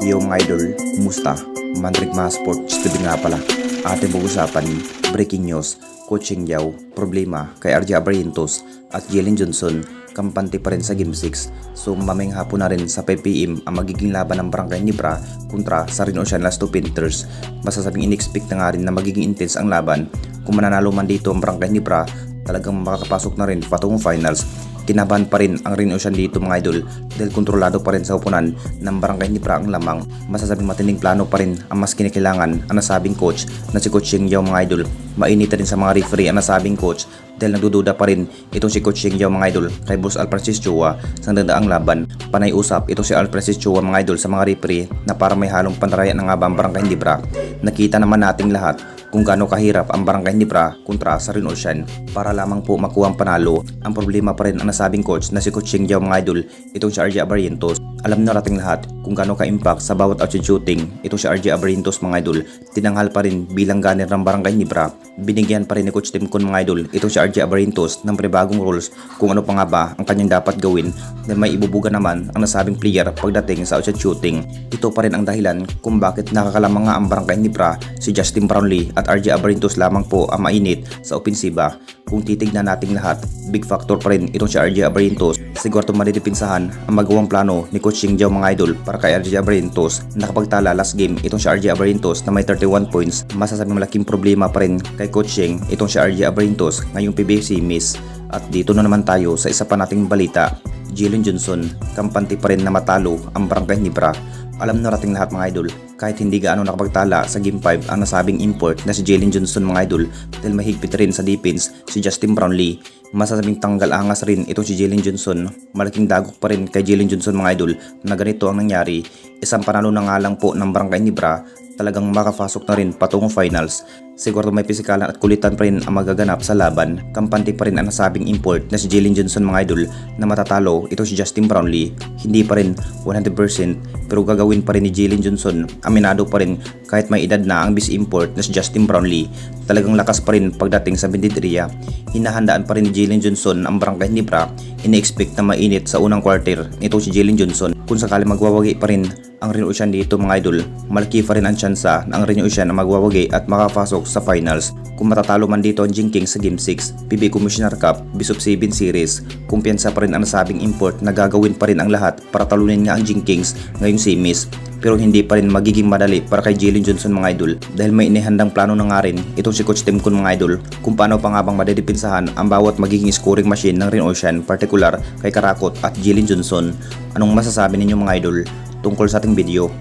Yo mga idol, kumusta? Mandrigma Sports TV nga pala. Ating pag-usapan, breaking news, coaching yaw, problema kay RJ Abarrientos at Jalen Johnson, kampante pa rin sa Game 6. So mamayang hapon na rin sa 5 PM ang magiging laban ng Barangay Nibra kontra sa Rin Ocean Las 2 Panthers. Masasabing in-expect na nga rin na magiging intense ang laban. Kung mananalo man dito ang Barangay Nibra, talagang makakapasok na rin patungong finals. Kinabahan pa rin ang Rin Ocean dito mga idol dahil kontrolado pa rin sa upunan ng Barangay Nibra ang lamang. Masasabing matinding plano pa rin ang mas kinikilangan ang nasabing coach na si Coach Ying Yao mga idol. Mainit rin sa mga referee ang nasabing coach dahil nagdududa pa rin itong si Coach Ying Yao mga idol kay Boss Al Francis Chua sa nagdaang laban. Panay usap ito si Al Francis Chua mga idol sa mga referee na para may halong pandaraya na nga ba ang Barangay Nibra. Nakita naman nating lahat kung gaano kahirap ang Barangay Nibra kontra sa Rin Ocean para lamang po makuha ang panalo. Ang problema pa rin ang nasabing coach na si Coach Ying Yao mga idol, itong si RJ Abarrientos. Alam na nating lahat kung gaano ka-impact sa bawat outside shooting itong si RJ Abarrientos mga idol. Tinanghal pa rin bilang gunner ng Barangay Nibra. Binigyan pa rin ni Coach Tim Kun mga idol itong si RJ Abarrientos ng panibagong rules kung ano pa nga ba ang kanyang dapat gawin dahil may ibubuga naman ang nasabing player pagdating sa outside shooting. Ito pa rin ang dahilan kung bakit nakakalamang nga ang Barangay Nibra. Si Justin Brownlee at RJ Abarrientos lamang po ang mainit sa opensiba. Kung titignan nating lahat, big factor pa rin itong si RJ Abarrientos. Siguro madidipinsahan ang magawang plano ni Coach Ying Yao mga idol para kay RJ Abarrientos. Nakapagtala last game itong si RJ Abarrientos na may 31 points. Masasabing malaking problema pa rin kay Coach Ying itong si RJ Abarrientos ngayong PBC miss. At dito na naman tayo sa isa pa nating balita. Jalen Johnson, kampante pa rin na matalo ang Barangay Nibra. Alam na nating lahat mga idol, kahit hindi gaano nakapagtala sa Game 5 ang nasabing import na si Jalen Johnson mga idol dahil mahigpit rin sa defense si Justin Brownlee. Masasabing tanggal angas rin itong si Jalen Johnson. Malaking dagok pa rin kay Jalen Johnson mga idol na ganito ang nangyari. Isang panalo na nga lang po ng Barangay Nibra, talagang makapasok na rin patungong finals. Siguro may pisikalan at kulitan pa rin ang magaganap sa laban. Kampante pa rin ang nasabing import na si Jalen Johnson mga idol na matatalo ito si Justin Brownlee. Hindi pa rin 100% pero gagawin pa rin ni Jalen Johnson. Aminado pa rin kahit may edad na ang bis import na si Justin Brownlee. Talagang lakas pa rin pagdating sa bendidriya. Hinahandaan pa rin ni Jalen Johnson ang Barangay Nibra. Ini-expect na mainit sa unang quarter nito si Jalen Johnson. Kung sakali magwawagi pa rin ang Rin Ocean dito mga idol, malaki pa rin ang tsansa na ang Rin Ocean na magwawagi at makapasok sa finals. Kung matatalo man dito ang Jinking sa Game 6, PB Commissioner Cup, Best of 7 Series, kumpiyansa pa rin ang nasabing import na gagawin pa rin ang lahat para talunin nga ang Jinkings ngayong semis. Pero hindi pa rin magiging madali para kay Jalen Johnson mga idol dahil may inihandang plano na nga rin itong si Coach Tim Kun mga idol kung paano pa nga bang madidipinsahan ang bawat magiging scoring machine ng Rin Ocean, partikular kay Karakot at Jalen Johnson. Anong masasabi ninyo mga idol tungkol sa ating video?